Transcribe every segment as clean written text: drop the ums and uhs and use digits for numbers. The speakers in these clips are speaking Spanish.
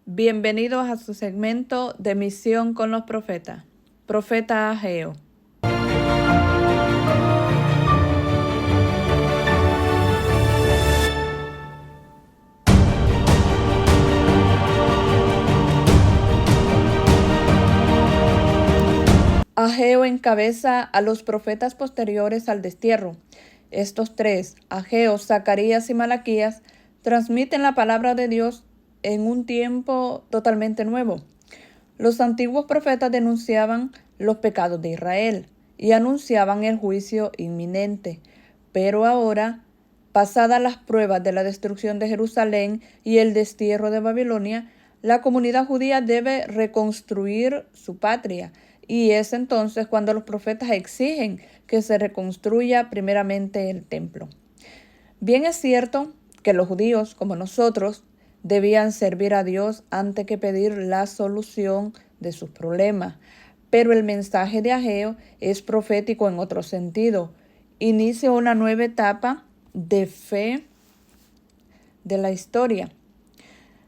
Bienvenidos a su segmento de Misión con los Profetas. Profeta Ageo. Ageo encabeza a los profetas posteriores al destierro. Estos tres, Ageo, Zacarías y Malaquías, transmiten la palabra de Dios en un tiempo totalmente nuevo. Los antiguos profetas denunciaban los pecados de Israel y anunciaban el juicio inminente. Pero ahora, pasadas las pruebas de la destrucción de Jerusalén y el destierro de Babilonia, la comunidad judía debe reconstruir su patria. Y es entonces cuando los profetas exigen que se reconstruya primeramente el templo. Bien es cierto que los judíos, como nosotros, debían servir a Dios antes que pedir la solución de sus problemas. Pero el mensaje de Ageo es profético en otro sentido. Inicia una nueva etapa de fe de la historia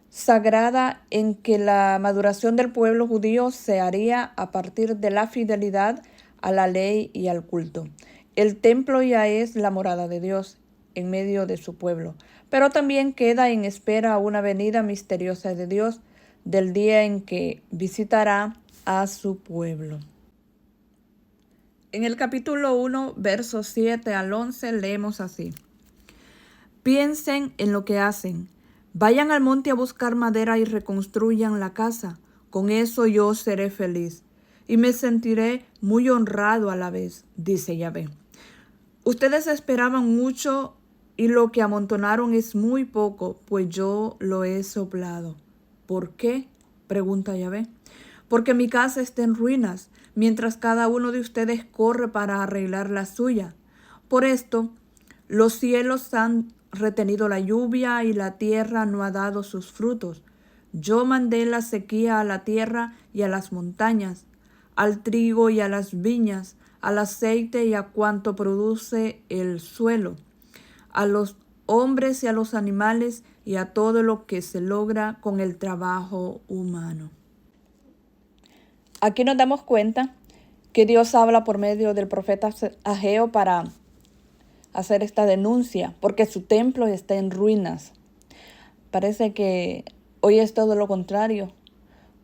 sagrada en que la maduración del pueblo judío se haría a partir de la fidelidad a la ley y al culto. El templo ya es la morada de Dios en medio de su pueblo, pero también queda en espera una venida misteriosa de Dios del día en que visitará a su pueblo. En el capítulo 1, versos 7 al 11, leemos así: Piensen en lo que hacen. Vayan al monte a buscar madera y reconstruyan la casa. Con eso yo seré feliz y me sentiré muy honrado a la vez, dice Yahvé. Ustedes esperaban mucho y lo que amontonaron es muy poco, pues yo lo he soplado. ¿Por qué?, pregunta Yahvé. Porque mi casa está en ruinas, mientras cada uno de ustedes corre para arreglar la suya. Por esto, los cielos han retenido la lluvia y la tierra no ha dado sus frutos. Yo mandé la sequía a la tierra y a las montañas, al trigo y a las viñas, al aceite y a cuanto produce el suelo, a los hombres y a los animales y a todo lo que se logra con el trabajo humano. Aquí nos damos cuenta que Dios habla por medio del profeta Ageo para hacer esta denuncia, porque su templo está en ruinas. Parece que hoy es todo lo contrario,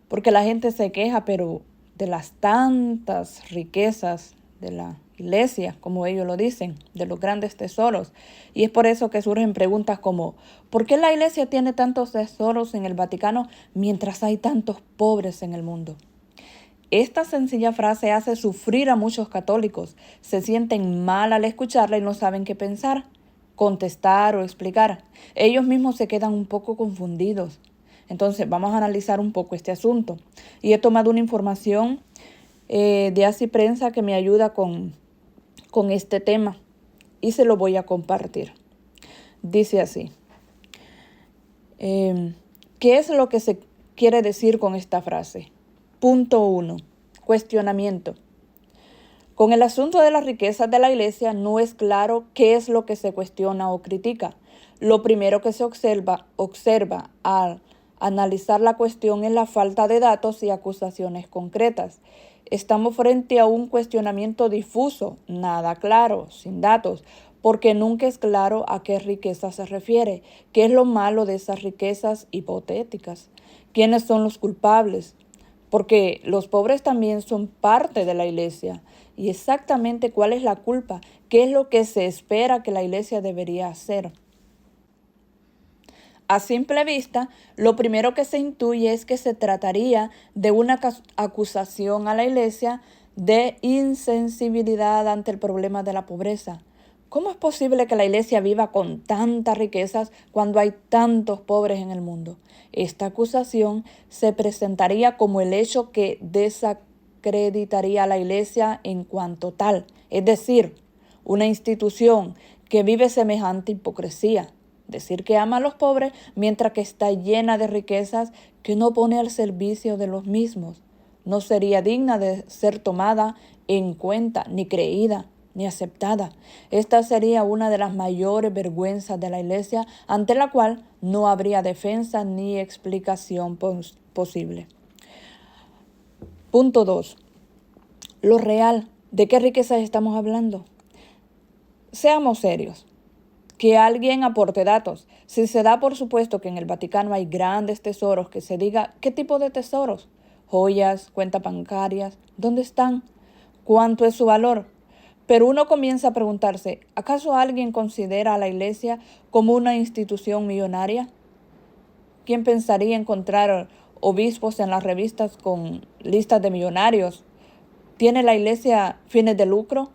porque la gente se queja, pero de las tantas riquezas de la iglesia, como ellos lo dicen, de los grandes tesoros. Y es por eso que surgen preguntas como: ¿por qué la iglesia tiene tantos tesoros en el Vaticano mientras hay tantos pobres en el mundo? Esta sencilla frase hace sufrir a muchos católicos. Se sienten mal al escucharla y no saben qué pensar, contestar o explicar. Ellos mismos se quedan un poco confundidos. Entonces vamos a analizar un poco este asunto. Y he tomado una información de Así Prensa que me ayuda con este tema y se lo voy a compartir. Dice así: ¿qué es lo que se quiere decir con esta frase? Punto 1. Cuestionamiento. Con el asunto de las riquezas de la iglesia no es claro qué es lo que se cuestiona o critica. Lo primero que se observa al analizar la cuestión es la falta de datos y acusaciones concretas. Estamos frente a un cuestionamiento difuso, nada claro, sin datos, porque nunca es claro a qué riqueza se refiere, qué es lo malo de esas riquezas hipotéticas, quiénes son los culpables. Porque los pobres también son parte de la iglesia. Y exactamente cuál es la culpa, qué es lo que se espera que la iglesia debería hacer. A simple vista, lo primero que se intuye es que se trataría de una acusación a la iglesia de insensibilidad ante el problema de la pobreza. ¿Cómo es posible que la iglesia viva con tantas riquezas cuando hay tantos pobres en el mundo? Esta acusación se presentaría como el hecho que desacreditaría a la iglesia en cuanto tal, es decir, una institución que vive semejante hipocresía. Decir que ama a los pobres mientras que está llena de riquezas que no pone al servicio de los mismos. No sería digna de ser tomada en cuenta ni creída. ni aceptada. Esta sería una de las mayores vergüenzas de la Iglesia, ante la cual no habría defensa ni explicación posible. Punto 2. Lo real. ¿De qué riquezas estamos hablando? Seamos serios. Que alguien aporte datos. Si se da por supuesto que en el Vaticano hay grandes tesoros, que se diga qué tipo de tesoros. Joyas, cuentas bancarias, ¿dónde están? ¿Cuánto es su valor? Pero uno comienza a preguntarse, ¿acaso alguien considera a la Iglesia como una institución millonaria? ¿Quién pensaría encontrar obispos en las revistas con listas de millonarios? ¿Tiene la Iglesia fines de lucro?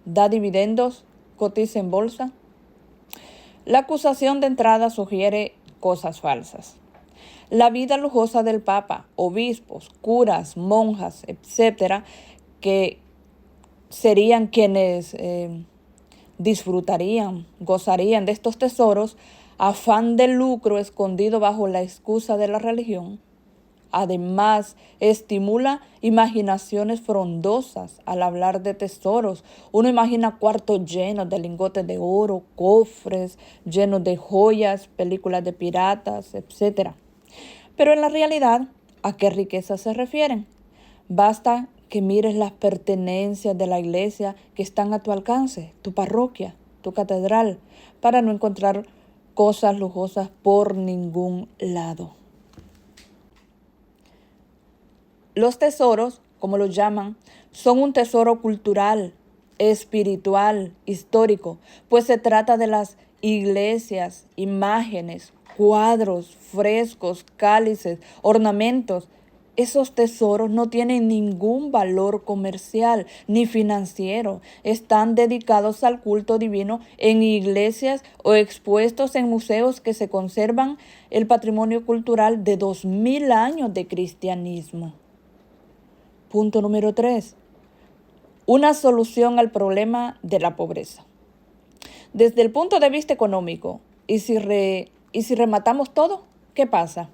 ¿Da dividendos? ¿Cotiza en bolsa? La acusación de entrada sugiere cosas falsas. La vida lujosa del Papa, obispos, curas, monjas, etcétera, que serían quienes disfrutarían, gozarían de estos tesoros, afán de lucro escondido bajo la excusa de la religión. Además, estimula imaginaciones frondosas al hablar de tesoros. Uno imagina cuartos llenos de lingotes de oro, cofres llenos de joyas, películas de piratas, etc. Pero en la realidad, ¿a qué riquezas se refieren? Basta que mires las pertenencias de la iglesia que están a tu alcance, tu parroquia, tu catedral, para no encontrar cosas lujosas por ningún lado. Los tesoros, como los llaman, son un tesoro cultural, espiritual, histórico, pues se trata de las iglesias, imágenes, cuadros, frescos, cálices, ornamentos. Esos tesoros no tienen ningún valor comercial ni financiero. Están dedicados al culto divino en iglesias o expuestos en museos que se conservan el patrimonio cultural de 2000 años de cristianismo. Punto número 3. Una solución al problema de la pobreza. Desde el punto de vista económico, ¿y si rematamos todo? ¿Qué pasa?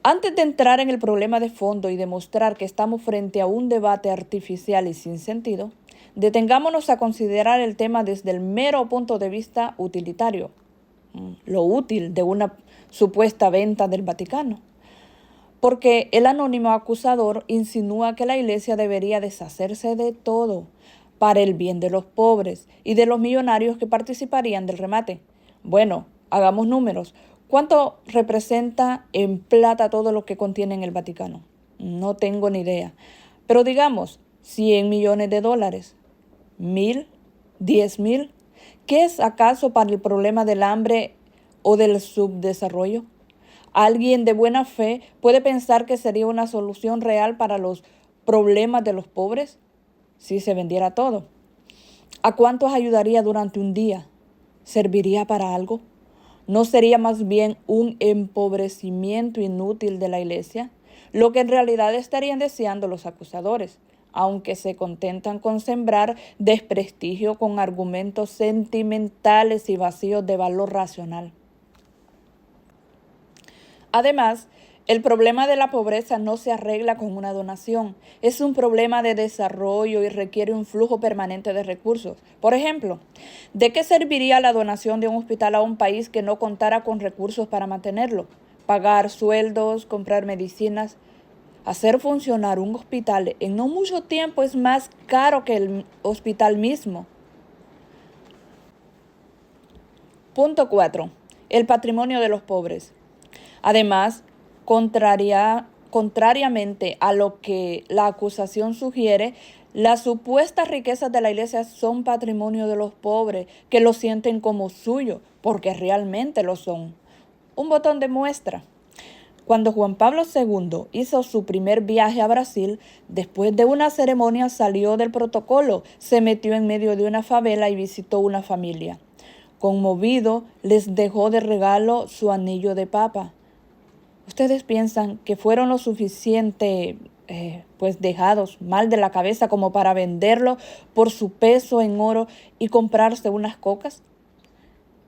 Antes de entrar en el problema de fondo y demostrar que estamos frente a un debate artificial y sin sentido, detengámonos a considerar el tema desde el mero punto de vista utilitario, lo útil de una supuesta venta del Vaticano. Porque el anónimo acusador insinúa que la Iglesia debería deshacerse de todo para el bien de los pobres y de los millonarios que participarían del remate. Bueno, hagamos números. ¿Cuánto representa en plata todo lo que contiene en el Vaticano? No tengo ni idea. Pero digamos, 100 millones de dólares. 1,000, 10,000. ¿Qué es acaso para el problema del hambre o del subdesarrollo? Alguien de buena fe puede pensar que sería una solución real para los problemas de los pobres si se vendiera todo. ¿A cuántos ayudaría durante un día? ¿Serviría para algo? ¿No sería más bien un empobrecimiento inútil de la Iglesia? Lo que en realidad estarían deseando los acusadores, aunque se contentan con sembrar desprestigio con argumentos sentimentales y vacíos de valor racional. Además, el problema de la pobreza no se arregla con una donación. Es un problema de desarrollo y requiere un flujo permanente de recursos. Por ejemplo, ¿de qué serviría la donación de un hospital a un país que no contara con recursos para mantenerlo? Pagar sueldos, comprar medicinas. Hacer funcionar un hospital en no mucho tiempo es más caro que el hospital mismo. Punto 4. El patrimonio de los pobres. Además, contrariamente a lo que la acusación sugiere, las supuestas riquezas de la Iglesia son patrimonio de los pobres, que lo sienten como suyo, porque realmente lo son. Un botón de muestra. Cuando Juan Pablo II hizo su primer viaje a Brasil, después de una ceremonia salió del protocolo, se metió en medio de una favela y visitó una familia. Conmovido, les dejó de regalo su anillo de papa. ¿Ustedes piensan que fueron lo suficiente, dejados mal de la cabeza como para venderlo por su peso en oro y comprarse unas cocas?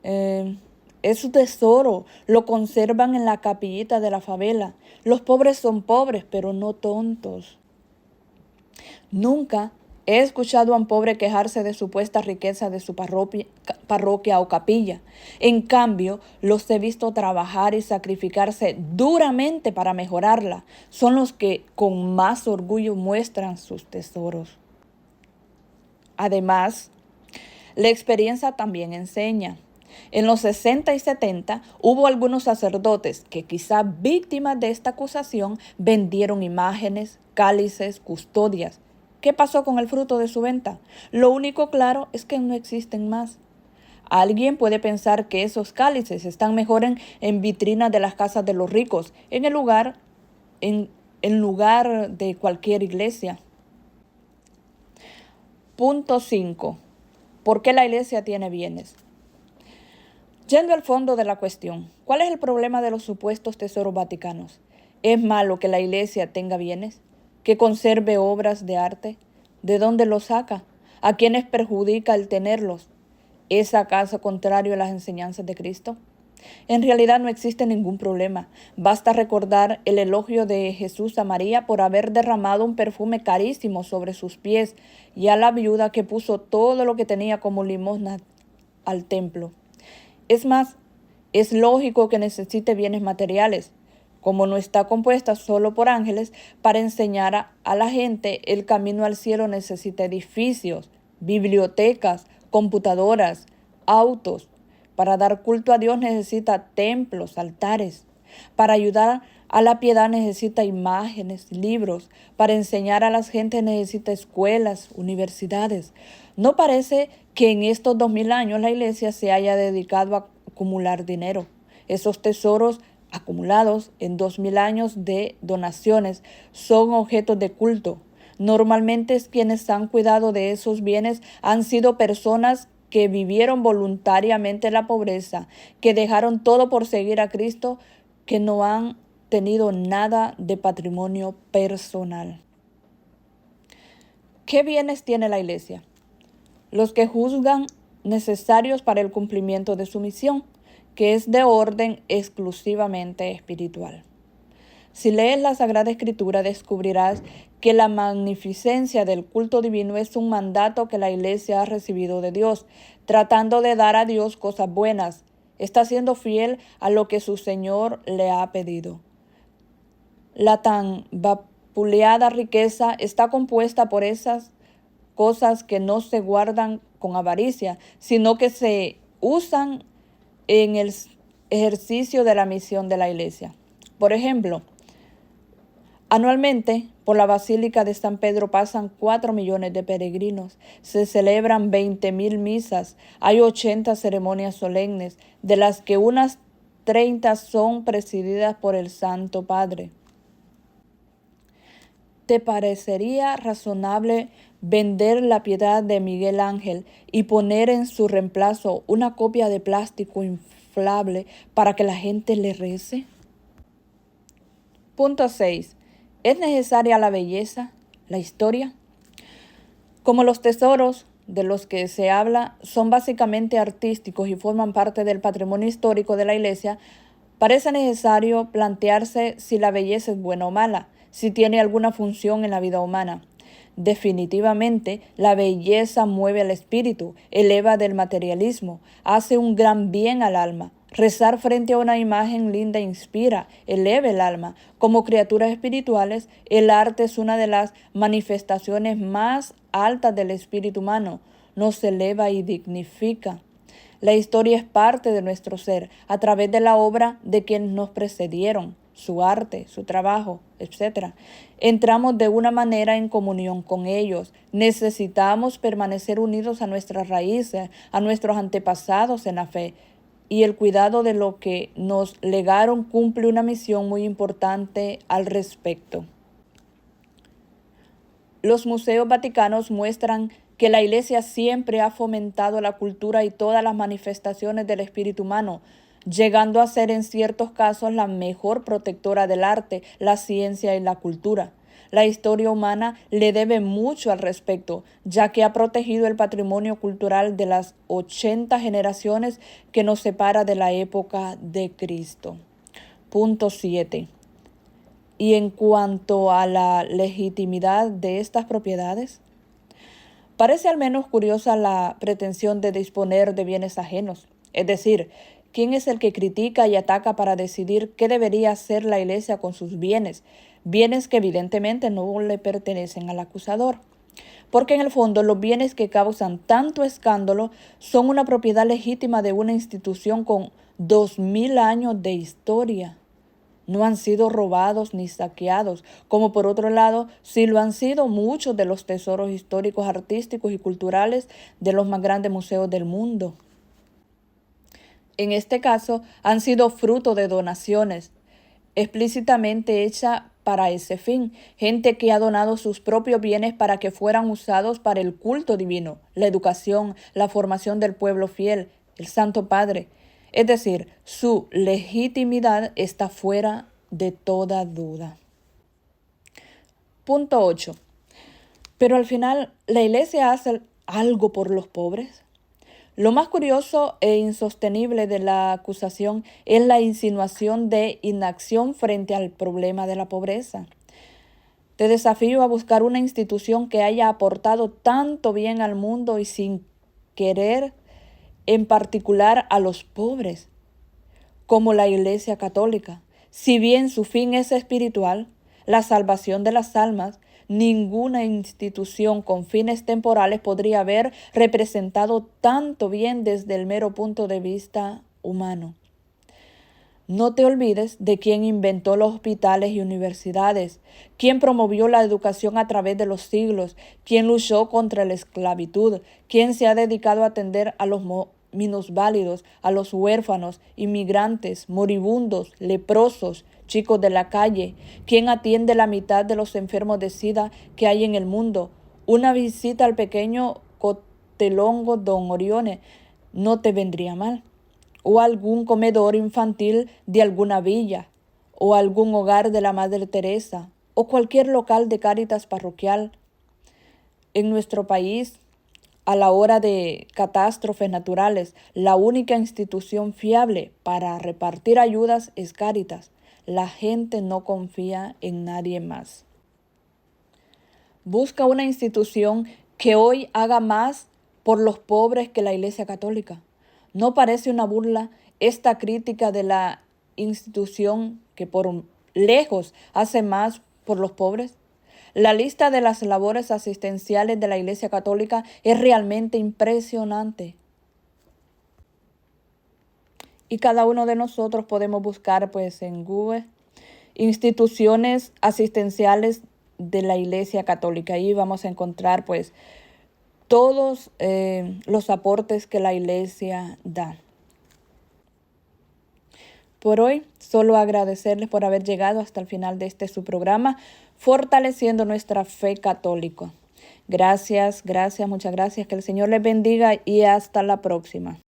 Es su tesoro, lo conservan en la capillita de la favela. Los pobres son pobres, pero no tontos. Nunca He escuchado a un pobre quejarse de supuesta riqueza de su parroquia o capilla. En cambio, los he visto trabajar y sacrificarse duramente para mejorarla. Son los que con más orgullo muestran sus tesoros. Además, la experiencia también enseña. En los 60 y 70 hubo algunos sacerdotes que, quizá víctimas de esta acusación, vendieron imágenes, cálices, custodias. ¿Qué pasó con el fruto de su venta? Lo único claro es que no existen más. Alguien puede pensar que esos cálices están mejor en vitrinas de las casas de los ricos, en lugar de cualquier iglesia. Punto 5. ¿Por qué la iglesia tiene bienes? Yendo al fondo de la cuestión, ¿cuál es el problema de los supuestos tesoros vaticanos? ¿Es malo que la iglesia tenga bienes? ¿Que conserve obras de arte? ¿De dónde los saca? ¿A quiénes perjudica el tenerlos? ¿Es acaso contrario a las enseñanzas de Cristo? En realidad no existe ningún problema. Basta recordar el elogio de Jesús a María por haber derramado un perfume carísimo sobre sus pies y a la viuda que puso todo lo que tenía como limosna al templo. Es más, es lógico que necesite bienes materiales, como no está compuesta solo por ángeles. Para enseñar a la gente el camino al cielo necesita edificios, bibliotecas, computadoras, autos. Para dar culto a Dios necesita templos, altares. Para ayudar a la piedad necesita imágenes, libros. Para enseñar a las gentes necesita escuelas, universidades. ¿No parece que en estos 2000 años la iglesia se haya dedicado a acumular dinero? Esos tesoros acumulados en 2000 años de donaciones son objetos de culto. Normalmente quienes han cuidado de esos bienes han sido personas que vivieron voluntariamente la pobreza, que dejaron todo por seguir a Cristo, que no han tenido nada de patrimonio personal. ¿Qué bienes tiene la iglesia? Los que juzgan necesarios para el cumplimiento de su misión, que es de orden exclusivamente espiritual. Si lees la Sagrada Escritura, descubrirás que la magnificencia del culto divino es un mandato que la Iglesia ha recibido de Dios, tratando de dar a Dios cosas buenas. Está siendo fiel a lo que su Señor le ha pedido. La tan vapuleada riqueza está compuesta por esas cosas que no se guardan con avaricia, sino que se usan en el ejercicio de la misión de la iglesia. Por ejemplo, anualmente por la Basílica de San Pedro pasan 4 millones de peregrinos, se celebran 20,000 misas, hay 80 ceremonias solemnes, de las que unas 30 son presididas por el Santo Padre. ¿Te parecería razonable vender la piedad de Miguel Ángel y poner en su reemplazo una copia de plástico inflable para que la gente le rece? Punto 6. ¿Es necesaria la belleza, la historia? Como los tesoros de los que se habla son básicamente artísticos y forman parte del patrimonio histórico de la Iglesia, parece necesario plantearse si la belleza es buena o mala, si tiene alguna función en la vida humana. Definitivamente, la belleza mueve al espíritu, eleva del materialismo, hace un gran bien al alma. Rezar frente a una imagen linda inspira, eleva el alma. Como criaturas espirituales, el arte es una de las manifestaciones más altas del espíritu humano. Nos eleva y dignifica. La historia es parte de nuestro ser a través de la obra de quienes nos precedieron, su arte, su trabajo, etc. Entramos de una manera en comunión con ellos. Necesitamos permanecer unidos a nuestras raíces, a nuestros antepasados en la fe. Y el cuidado de lo que nos legaron cumple una misión muy importante al respecto. Los museos vaticanos muestran que la Iglesia siempre ha fomentado la cultura y todas las manifestaciones del espíritu humano, llegando a ser en ciertos casos la mejor protectora del arte, la ciencia y la cultura. La historia humana le debe mucho al respecto, ya que ha protegido el patrimonio cultural de las 80 generaciones que nos separa de la época de Cristo. Punto 7. Y en cuanto a la legitimidad de estas propiedades, Parece al menos curiosa la pretensión de disponer de bienes ajenos. Es decir, ¿quién es el que critica y ataca para decidir qué debería hacer la Iglesia con sus bienes? Bienes que evidentemente no le pertenecen al acusador. Porque en el fondo los bienes que causan tanto escándalo son una propiedad legítima de una institución con 2000 años de historia. No han sido robados ni saqueados, como por otro lado sí lo han sido muchos de los tesoros históricos, artísticos y culturales de los más grandes museos del mundo. En este caso han sido fruto de donaciones explícitamente hechas para ese fin, gente que ha donado sus propios bienes para que fueran usados para el culto divino, la educación, la formación del pueblo fiel, el Santo Padre. Es decir, su legitimidad está fuera de toda duda. Punto 8. Pero al final, ¿la Iglesia hace algo por los pobres? Lo más curioso e insostenible de la acusación es la insinuación de inacción frente al problema de la pobreza. Te desafío a buscar una institución que haya aportado tanto bien al mundo y sin querer en particular a los pobres, como la Iglesia Católica. Si bien su fin es espiritual, la salvación de las almas, ninguna institución con fines temporales podría haber representado tanto bien desde el mero punto de vista humano. No te olvides de quién inventó los hospitales y universidades, quién promovió la educación a través de los siglos, quién luchó contra la esclavitud, quién se ha dedicado a atender a los minusválidos, a los huérfanos, inmigrantes, moribundos, leprosos, chicos de la calle, quién atiende la mitad de los enfermos de SIDA que hay en el mundo. Una visita al pequeño Cotelongo Don Orione no te vendría mal. O algún comedor infantil de alguna villa, o algún hogar de la Madre Teresa, o cualquier local de Cáritas parroquial. En nuestro país, a la hora de catástrofes naturales, la única institución fiable para repartir ayudas es Cáritas. La gente no confía en nadie más. Busca una institución que hoy haga más por los pobres que la Iglesia Católica. ¿No parece una burla esta crítica de la institución que por lejos hace más por los pobres? La lista de las labores asistenciales de la Iglesia Católica es realmente impresionante. Y cada uno de nosotros podemos buscar en Google instituciones asistenciales de la Iglesia Católica. Ahí vamos a encontrar todos los aportes que la Iglesia da. Por hoy, solo agradecerles por haber llegado hasta el final de su programa, fortaleciendo nuestra fe católica. Gracias, muchas gracias. Que el Señor les bendiga y hasta la próxima.